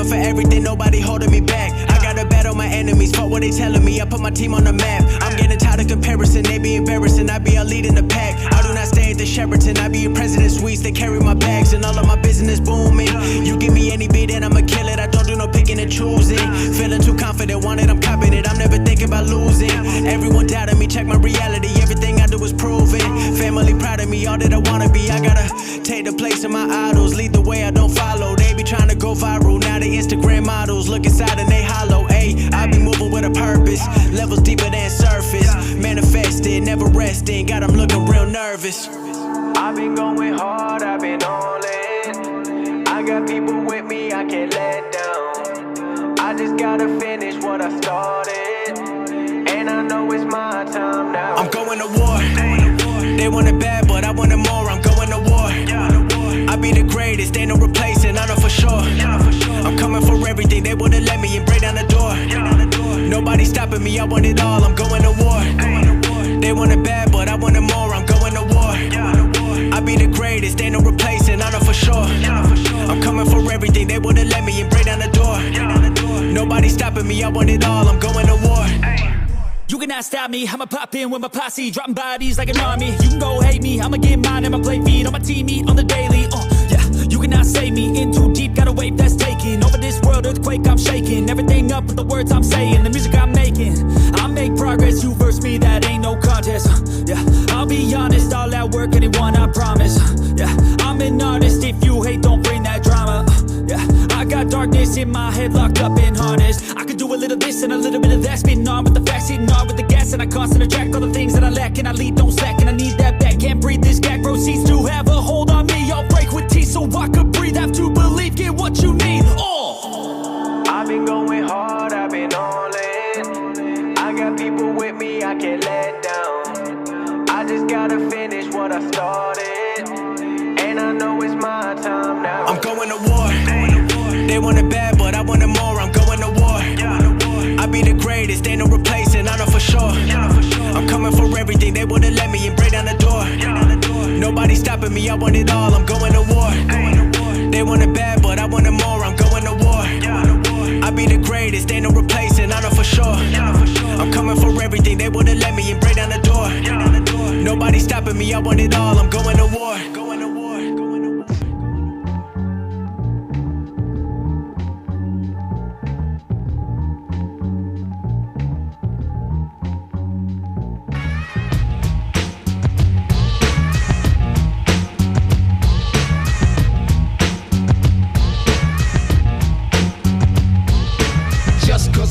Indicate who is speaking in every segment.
Speaker 1: coming for everything, nobody holding me back. I gotta battle my enemies, fuck what they telling me. I put my team on the map. I'm getting tired of comparison, they be embarrassing. I be a lead in the pack. I do not stay at the Sheraton, I be in president's suites. They carry my bags and all of my business booming. You give me any beat and I'ma kill it. I don't do no picking and choosing. Feeling too confident, want it, I'm copping it. I'm never thinking about losing. Everyone doubted me, check my reality. Everything I do is proven. Family proud of me, all that I wanna be. I gotta take the place of my idols. Lead the way, I don't follow. They be trying to go viral. Now they Instagram models. Look inside and they hollow. Ayy, I be moving with a purpose. Levels deeper than surface. Manifested, never resting. Got 'em looking real nervous. I've been going hard, I've been all in. I got people with me, I can't let down. I just gotta finish what I started. And I know it's my time now. I'm going to war. They want it bad, but I want it more. I'm going to war. I be the greatest, ain't no replacing, I know for sure. I'm coming for everything, they wouldn't let me and break down the door. Nobody stopping me, I want it all, I'm going to war. They want it bad, but I want it more, I'm going to war. I be the greatest, ain't no replacing, I know for sure. I'm coming for everything, they wouldn't let me and break down the door. Nobody stopping me, I want it all, I'm going to war.
Speaker 2: You cannot stop me, I'ma pop in with my posse, dropping bodies like an army. You can go hate me, I'ma get mine and my play feed on my team eat on the daily. Yeah, you cannot save me, in too deep, got a wave that's taking over this world, earthquake I'm shaking. Everything up with the words I'm saying, the music I'm making. I make progress, you verse me, that ain't no contest. Yeah, I'll be honest, all that work, anyone I promise. Yeah, I'm an artist, if you hate, don't bring that drama. Yeah, I got darkness in my head, locked up in harness. I could do a little this and a little bit of that, spitting on with the facts, hitting on with the gas, and I constantly attract all the things that I lack, and I lead, don't slack, and I need that back. Can't breathe, this gag proceeds to have a hold on me. I'll break with teeth so I could breathe. Have to believe, get what you need.
Speaker 1: I've been going hard, I've been all in. I got people with me, I can't let down. I just gotta finish what I started, and I know it's my time now. I'm going to war. They want it bad, but I want it more. I'm going to war. I be the greatest, ain't no replacing, I know for sure. I'm coming for everything, they wouldn't let me and break down the door. Nobody stopping me, I want it all, I'm going to war. They want it bad, but I want it more, I'm going to war. I be the greatest, ain't no replacing, I know for sure. I'm coming for everything, they wouldn't let me and break down the door. Nobody stopping me, I want it all, I'm going to war.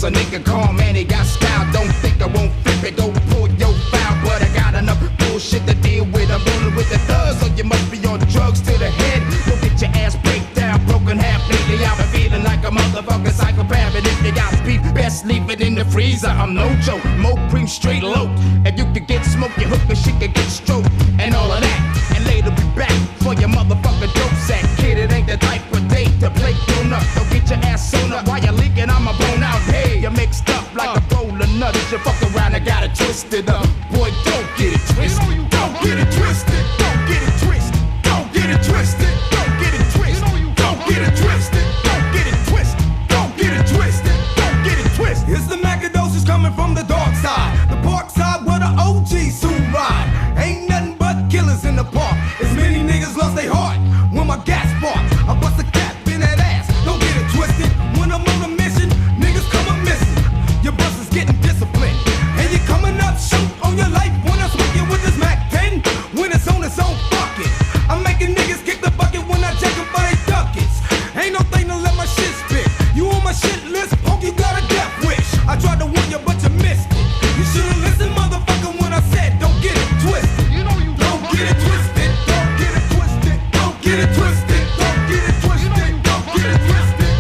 Speaker 3: A nigga call, man, he got style. Don't think I won't flip it, go pull your foul. But I got enough bullshit to deal with. I'm rolling with the thugs, so you must be on drugs to the head. Go get your ass break down, broken half lately. I've been feeling like a motherfucking psychopath. And if you got beef, best leave it in the freezer. I'm no joke, Mo Cream straight low. If you could get smoked, your hook and shit could get stroked. And all of that, and later be back for your motherfucking dope sack. Kid, it ain't the type of date to play grown up. Don't get your ass sewn up while you're leaking, I'm a bone out. Hey, you're mixed up like a bowl of nuts. You fuck around and got it twisted up. Boy, don't get it twisted. Don't get it twisted. Don't get it twisted. Don't get it twisted. Don't get it twisted. Don't get it twisted. Don't get it twisted. Don't get it twisted. Don't get it twisted.
Speaker 4: It's the Macadocious coming from the dark side. The park side where the OGs soon ride. Ain't nothing but killers in the park. As many niggas lost their heart when my gas spark. I bust a cap in that ass. Don't get it twisted. When I'm on a mission, niggas come a missing. Your bus is getting disciplined, and you coming up shoot on your life when I'm smoking with this Mac 10. When it's on its own bucket, I'm making niggas kick the bucket when I check them for they ducats. Ain't no thing to let my shit spit. You on my shit list, punk, you got a death wish. I tried to warn you, but you missed it. You should've listened, motherfucker, when I said don't get it twisted. You know you don't get it twisted. Don't get it twisted. Don't get it twisted. Don't get it twisted. Don't get it twisted.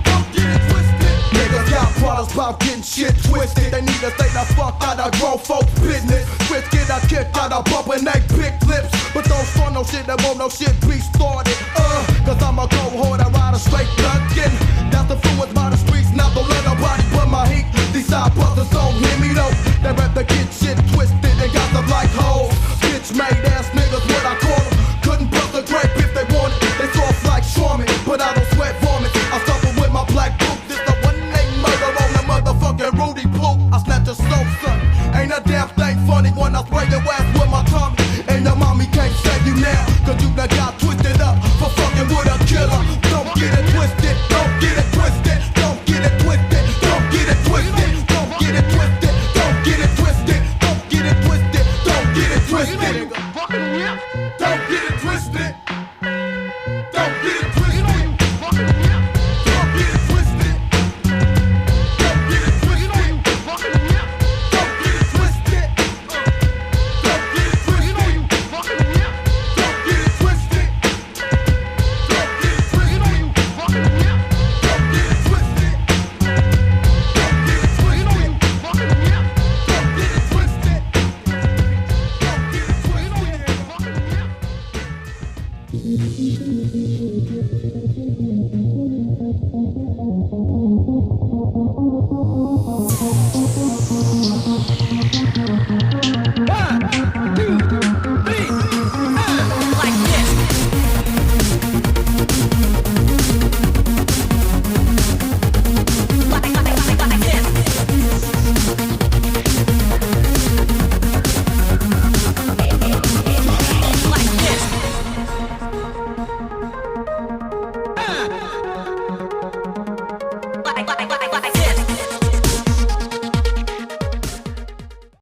Speaker 4: Don't get it twisted.
Speaker 5: Niggas got problems about getting shit twisted. They need to stay the fuck out of grown folks' business. Twist get I kicked out of bumping they big lips. But don't start no shit that won't no shit be started. Cause I'm a cohort, I ride a straight duckin'. That's influenced by the streets, not to let nobody put my heat. These side busters don't hear me though. They rather get shit twisted and got them like hoes. Bitch made ass niggas, what I call them. Couldn't bust a grape if they wanted. They soft like Charmin, but I don't sweat vomits. I
Speaker 6: Thank you.